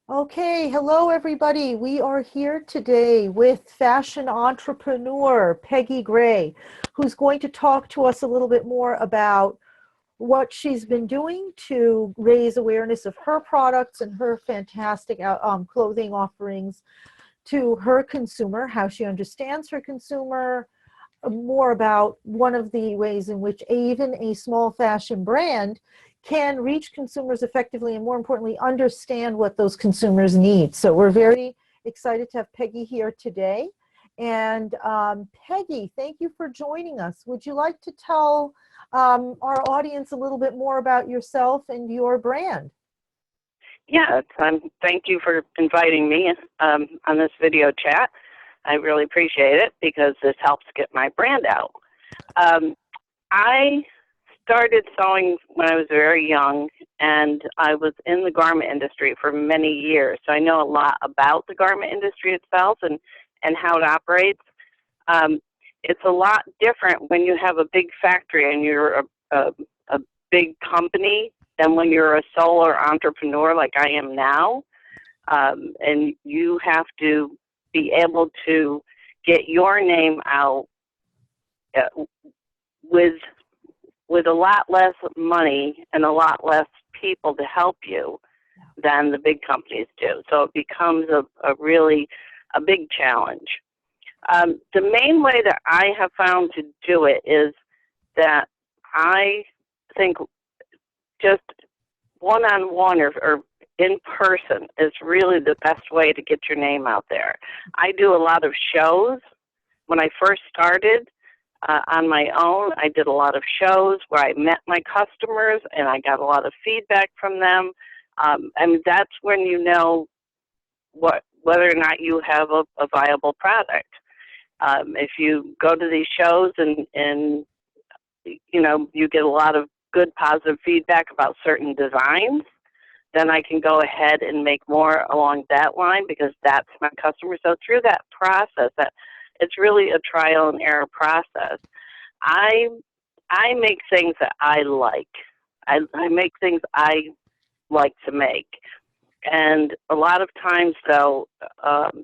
Okay, hello everybody. We are here today with fashion entrepreneur Peggy Gray, who's going to talk to us a little bit more about what she's been doing to raise awareness of her products and her fantastic clothing offerings to her consumer, how she understands her consumer, more about one of the ways in which even a small fashion brand can reach consumers effectively and, more importantly, understand what those consumers need. So we're very excited to have Peggy here today. And Peggy, thank you for joining us. Would you like to tell our audience a little bit more about yourself and your brand? Yes, thank you for inviting me on this video chat. I really appreciate it because this helps get my brand out. I started sewing when I was very young, and I was in the garment industry for many years, so I know a lot about the garment industry itself and how it operates. It's a lot different when you have a big factory and you're a big company than when you're a solo entrepreneur like I am now, and you have to be able to get your name out with a lot less money and a lot less people to help you than the big companies do. So it becomes a really big challenge. The main way that I have found to do it is that I think just one-on-one or in person is really the best way to get your name out there. I do a lot of shows. When I first started on my own, I did a lot of shows where I met my customers and I got a lot of feedback from them. And that's when you know whether or not you have a viable product. If you go to these shows and you know, you get a lot of good positive feedback about certain designs, then I can go ahead and make more along that line because that's my customer. So through that process, that it's really a trial and error process. I make things that I like. I make things I like to make. And a lot of times, though,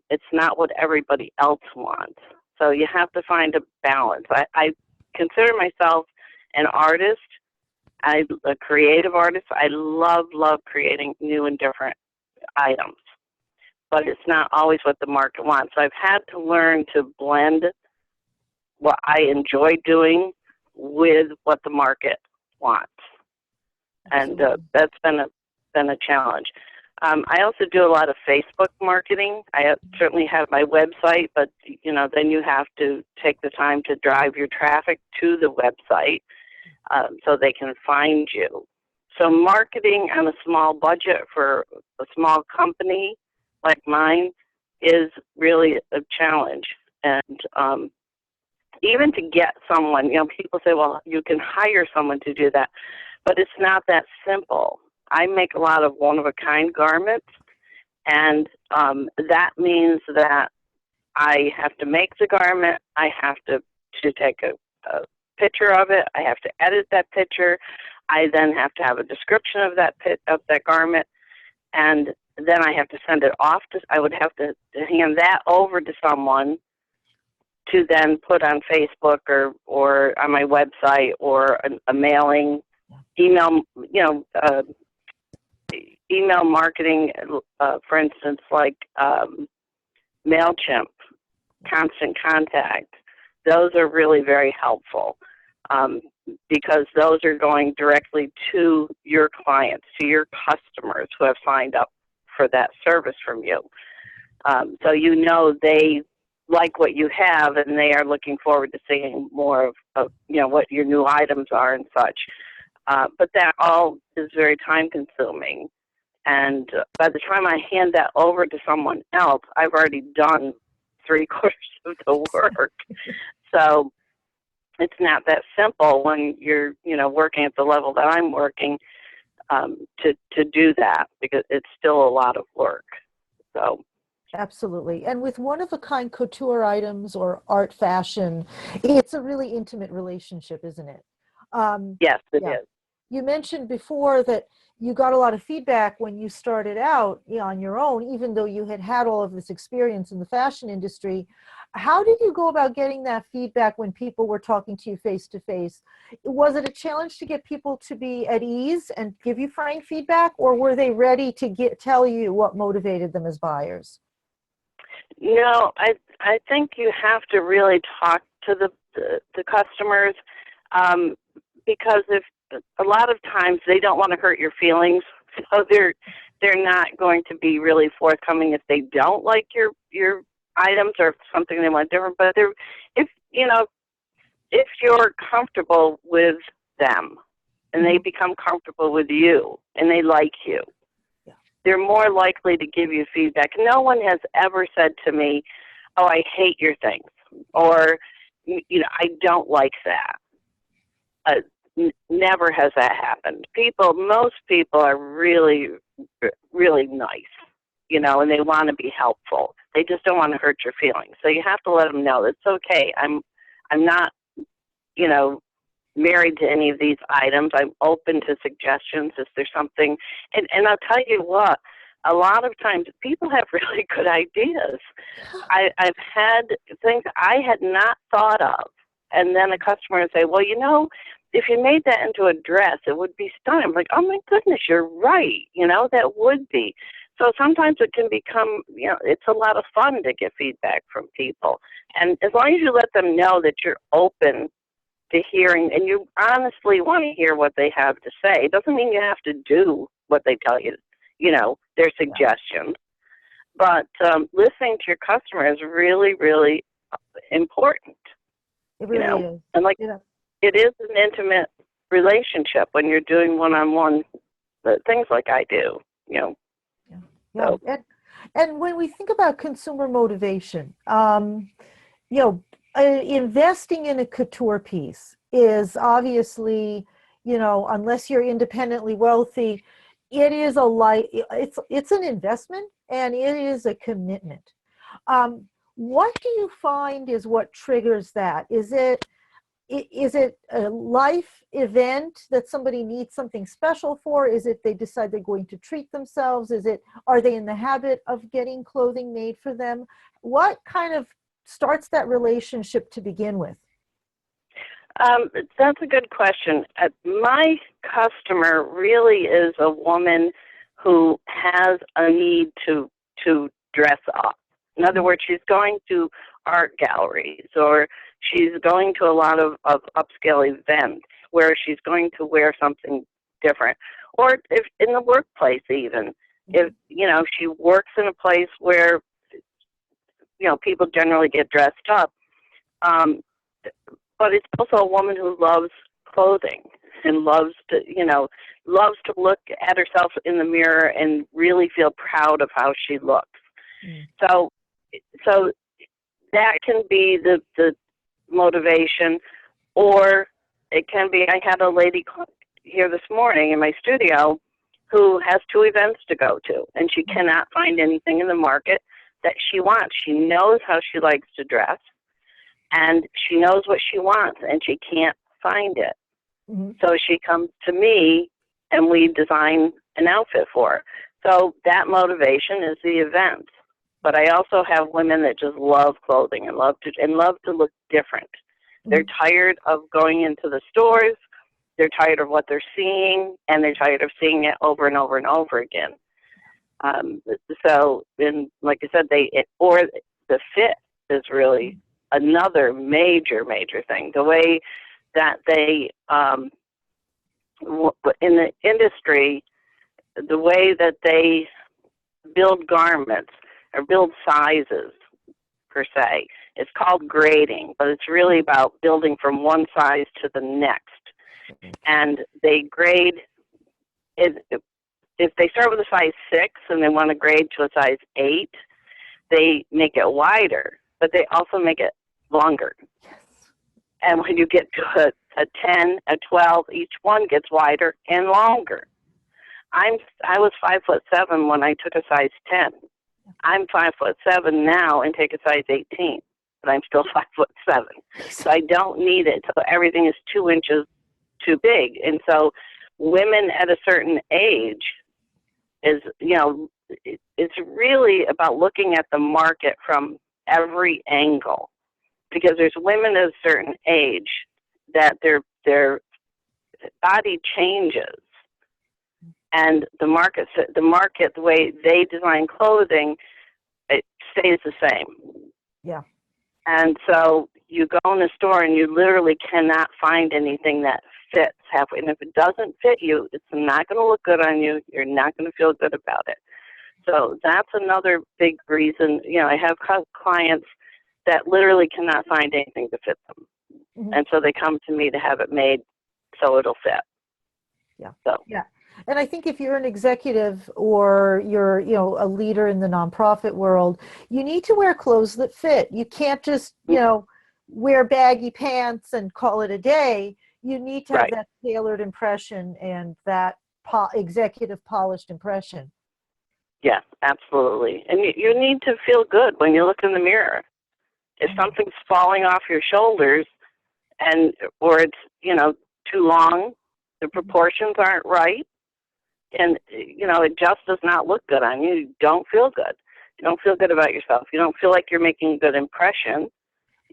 it's not what everybody else wants. So you have to find a balance. I consider myself an artist. I'm a creative artist. I love creating new and different items. But it's not always what the market wants. So I've had to learn to blend what I enjoy doing with what the market wants. And that's been a challenge. I also do a lot of Facebook marketing. I certainly have my website, but you know, then you have to take the time to drive your traffic to the website so they can find you. So marketing on a small budget for a small company like mine is really a challenge. And even to get someone, you know, people say, well, you can hire someone to do that, but it's not that simple. I make a lot of one-of-a-kind garments, and that means that I have to make the garment, I have to take a picture of it, I have to edit that picture, I then have to have a description of that garment, and then I have to send it off to, I would have to hand that over to someone to then put on Facebook or on my website or a mailing, email, you know, email marketing, for instance, like MailChimp, Constant Contact. Those are really very helpful because those are going directly to your clients, to your customers who have signed up for that service from you. So you know they like what you have and they are looking forward to seeing more of you know, what your new items are and such. But that all is very time consuming. And by the time I hand that over to someone else, I've already done 3/4 of the work. So it's not that simple when you're, you know, working at the level that I'm working to do that because it's still a lot of work. So. Absolutely. And with one-of-a-kind couture items or art fashion, it's a really intimate relationship, isn't it? Yes, it Yeah. is. you mentioned before that you got a lot of feedback when you started out, on your own, even though you had had all of this experience in the fashion industry. How did you go about getting that feedback when people were talking to you face to face? Was it a challenge to get people to be at ease and give you frank feedback, or were they ready to tell you what motivated them as buyers? No, I think you have to really talk to the customers, because if a lot of times they don't want to hurt your feelings, so they're not going to be really forthcoming if they don't like your items or something they want different. But if if you're comfortable with them and they become comfortable with you and they like you, they're more likely to give you feedback. No one has ever said to me, "Oh, I hate your things," or "I don't like that." Never has that happened. Most people are really, really nice, and they want to be helpful. They just don't want to hurt your feelings. So you have to let them know it's okay. I'm not, married to any of these items. I'm open to suggestions if there's something. And I'll tell you what, a lot of times people have really good ideas. I've had things I had not thought of. And then a customer would say, well, if you made that into a dress, it would be stunning. I'm like, oh my goodness, you're right. That would be. So sometimes it can become, it's a lot of fun to get feedback from people. And as long as you let them know that you're open to hearing and you honestly want to hear what they have to say, it doesn't mean you have to do what they tell you, their suggestions. But listening to your customer is really, really important. It really is. And it is an intimate relationship when you're doing one-on-one things like I do, Yeah. So. And when we think about consumer motivation, investing in a couture piece is obviously, unless you're independently wealthy, it is it's an investment and it is a commitment. What do you find is what triggers that? Is it a life event that somebody needs something special for? Is it they decide they're going to treat themselves? Are they in the habit of getting clothing made for them? What kind of starts that relationship to begin with? That's a good question. My customer really is a woman who has a need to dress up. In other words, she's going to art galleries, or she's going to a lot of upscale events where she's going to wear something different. Or if in the workplace even, if, she works in a place where, people generally get dressed up. But it's also a woman who loves clothing and loves to look at herself in the mirror and really feel proud of how she looks. So that can be the motivation, or it can be, I had a lady here this morning in my studio who has 2 events to go to, and she cannot find anything in the market that she wants. She knows how she likes to dress, and she knows what she wants, and she can't find it. So she comes to me, and we design an outfit for her. So that motivation is the events. But I also have women that just love clothing and love to look different. They're tired of going into the stores. They're tired of what they're seeing, and they're tired of seeing it over and over and over again. So, like I said, or the fit is really another major thing. The way that they, in the industry, the way that they build garments or build sizes, per se, it's called grading, but it's really about building from one size to the next. And they grade, if they start with a size 6 and they want to grade to a size 8, they make it wider, but they also make it longer. Yes. And when you get to a 10, a 12, each one gets wider and longer. I was 5'7" when I took a size 10. I'm 5'7" now and take a size 18, but I'm still 5'7". So I don't need it. So everything is 2 inches too big. And so women at a certain age is, it's really about looking at the market from every angle, because there's women at a certain age that their body changes, and the market, the way they design clothing, it stays the same. Yeah. And so you go in a store and you literally cannot find anything that fits halfway. And if it doesn't fit you, it's not going to look good on you. You're not going to feel good about it. So that's another big reason. I have clients that literally cannot find anything to fit them. Mm-hmm. And so they come to me to have it made so it'll fit. Yeah. So. Yeah. And I think if you're an executive or you're, a leader in the nonprofit world, you need to wear clothes that fit. You can't just, wear baggy pants and call it a day. You need to have that tailored impression and that executive polished impression. Yeah, absolutely. And you need to feel good when you look in the mirror. If something's falling off your shoulders or it's, too long, the proportions aren't right, and, it just does not look good on you. You don't feel good. You don't feel good about yourself. You don't feel like you're making a good impression,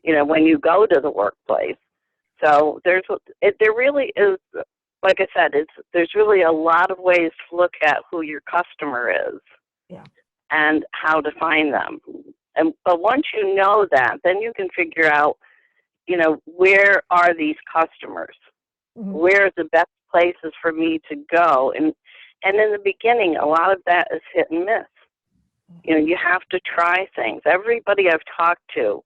when you go to the workplace. So there really is, like I said, there's really a lot of ways to look at who your customer is. Yeah. And how to find them. But once you know that, then you can figure out, where are these customers? Mm-hmm. Where are the best places for me to go? And in the beginning, a lot of that is hit and miss. You have to try things. Everybody I've talked to,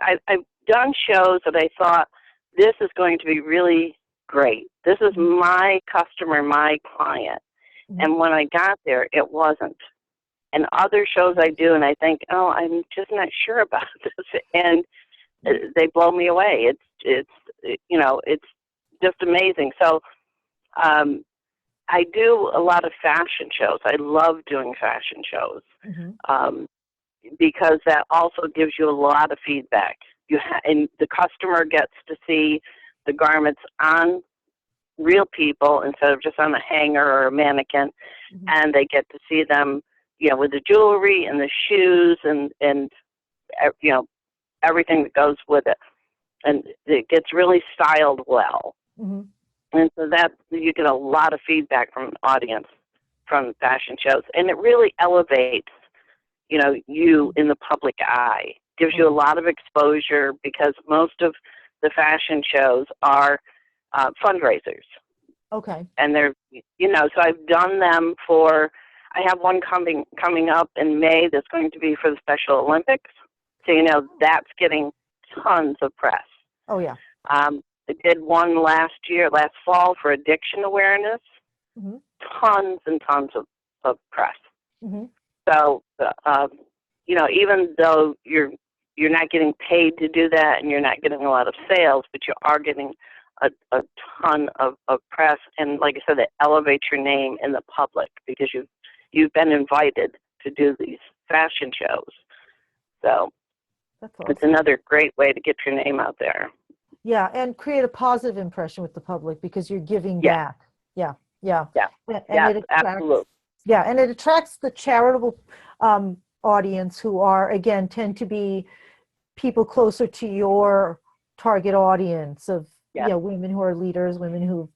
I've done shows that I thought, this is going to be really great. This is my customer, my client. Mm-hmm. And when I got there, it wasn't. And other shows I do, and I think, I'm just not sure about this, and they blow me away. It's just amazing. So I do a lot of fashion shows. I love doing fashion shows. Mm-hmm. Because that also gives you a lot of feedback. And the customer gets to see the garments on real people instead of just on a hanger or a mannequin, mm-hmm. and they get to see them, with the jewelry and the shoes and everything that goes with it. And it gets really styled well. Mm-hmm. And so that you get a lot of feedback from the audience from fashion shows. And it really elevates, you in the public eye. Gives you a lot of exposure, because most of the fashion shows are fundraisers. Okay. And they're, so I've done them for, I have one coming up in May that's going to be for the Special Olympics. So, that's getting tons of press. Oh, yeah. I did one last fall for addiction awareness. Mm-hmm. Tons and tons of press. Mm-hmm. So, even though you're not getting paid to do that and you're not getting a lot of sales, but you are getting a ton of press. And like I said, it elevates your name in the public, because you've been invited to do these fashion shows. So that's awesome. It's another great way to get your name out there. Yeah, and create a positive impression with the public, because you're giving back. Yeah. And it attracts, absolutely. Yeah, and it attracts the charitable audience who tend to be people closer to your target audience of women who are leaders, women who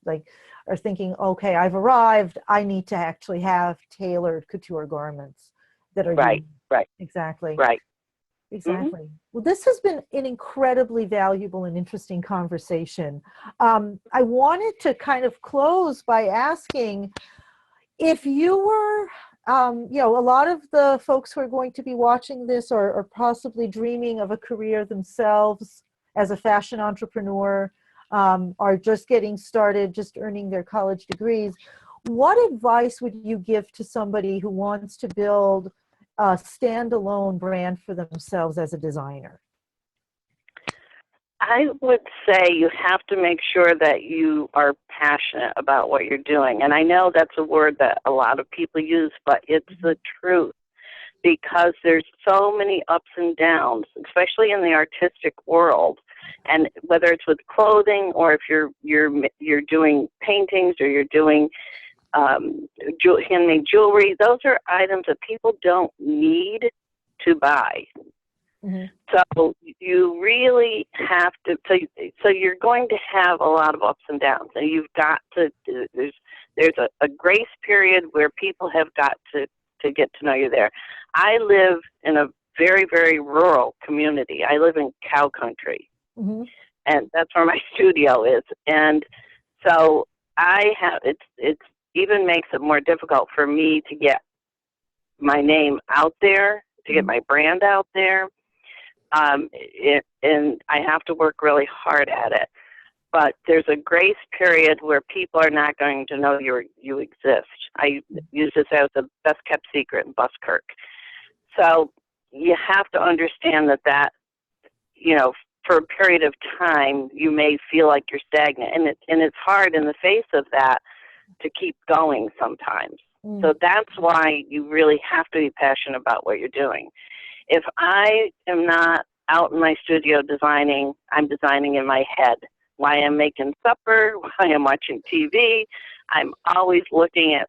are thinking, okay, I've arrived, I need to actually have tailored couture garments that are right. Exactly. Right. Exactly. Mm-hmm. Well, this has been an incredibly valuable and interesting conversation. I wanted to kind of close by asking, if you were, a lot of the folks who are going to be watching this are possibly dreaming of a career themselves as a fashion entrepreneur, are just getting started, just earning their college degrees. What advice would you give to somebody who wants to build a standalone brand for themselves as a designer? I would say you have to make sure that you are passionate about what you're doing. And I know that's a word that a lot of people use, but it's the truth, because there's so many ups and downs, especially in the artistic world. And whether it's with clothing, or if you're doing paintings, or you're doing handmade jewelry, those are items that people don't need to buy. Mm-hmm. So you really have to. So you're going to have a lot of ups and downs, and you've got to. There's a grace period where people have got to get to know you there. I live in a very, very rural community. I live in cow country, Mm-hmm. and that's where my studio is. And so I have it's even makes it more difficult for me to get my name out there, to get my brand out there. And I have to work really hard at it. But there's a grace period where people are not going to know you exist. I use this as the best kept secret in Buskirk. So you have to understand that for a period of time, you may feel like you're stagnant, and it's hard in the face of that to keep going sometimes. So that's why you really have to be passionate about what you're doing. If I am not out in my studio designing, I'm designing in my head. While I'm making supper, while I'm watching TV, I'm always looking at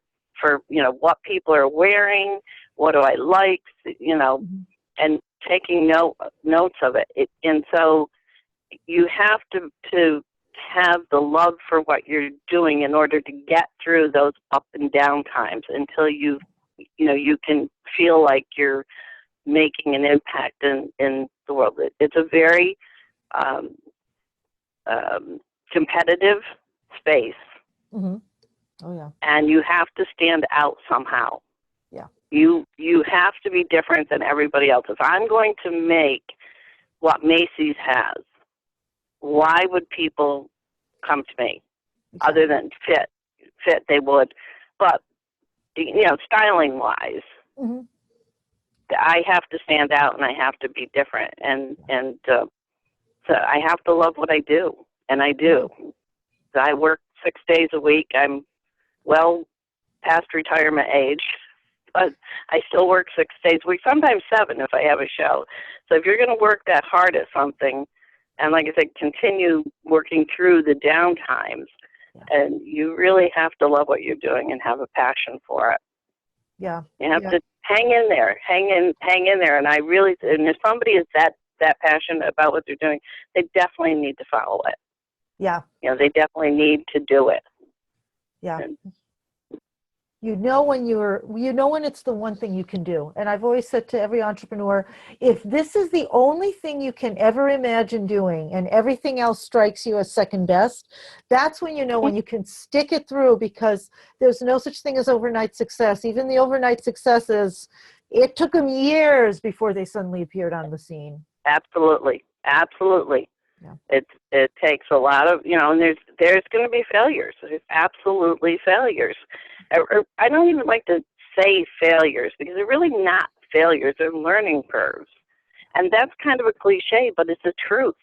what people are wearing, what do I like, and taking notes of it. And so you have to have the love for what you're doing in order to get through those up and down times until you can feel like you're making an impact in the world. It's a very competitive space. Mm-hmm. Oh yeah. And you have to stand out somehow. Yeah. You have to be different than everybody else. If I'm going to make what Macy's has, why would people come to me? Exactly. Other than fit they would, but styling wise, Mm-hmm. I have to stand out and I have to be different, and so I have to love what I do, and I do. So I work 6 days a week. I'm well past retirement age, but I still work 6 days a week, sometimes 7 if I have a show. So if you're going to work that hard at something, and like I said, continue working through the down times, and you really have to love what you're doing and have a passion for it. Yeah. You have to hang in there. And if somebody is that passionate about what they're doing, they definitely need to follow it. Yeah. They definitely need to do it. Yeah. When it's the one thing you can do. And I've always said to every entrepreneur, if this is the only thing you can ever imagine doing and everything else strikes you as second best, that's when when you can stick it through, because there's no such thing as overnight success. Even the overnight successes, it took them years before they suddenly appeared on the scene. Absolutely. Yeah. It takes a lot of, and there's going to be failures. There's absolutely failures. I don't even like to say failures, because they're really not failures. They're learning curves. And that's kind of a cliche, but it's the truth.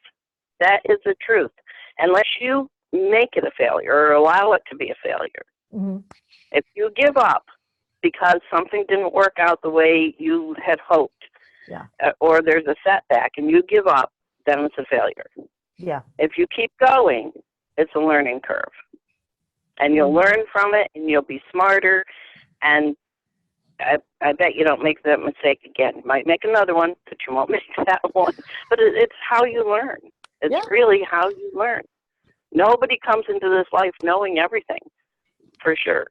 That is the truth. Unless you make it a failure or allow it to be a failure. Mm-hmm. If you give up because something didn't work out the way you had hoped, or there's a setback and you give up, then it's a failure. Yeah. If you keep going, it's a learning curve. And you'll learn from it, and you'll be smarter, and I bet you don't make that mistake again. You might make another one, but you won't make that one. But it's how you learn. It's really how you learn. Nobody comes into this life knowing everything, for sure.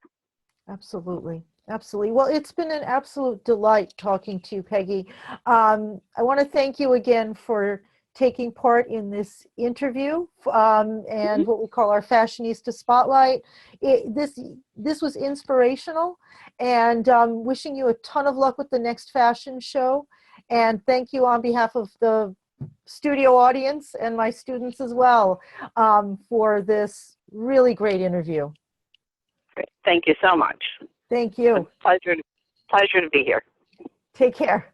Absolutely. Well, it's been an absolute delight talking to you, Peggy. I want to thank you again for taking part in this interview and what we call our Fashionista Spotlight. This was inspirational, and wishing you a ton of luck with the next fashion show. And thank you on behalf of the studio audience and my students as well for this really great interview. Great. Thank you so much. Thank you. Pleasure to be here. Take care.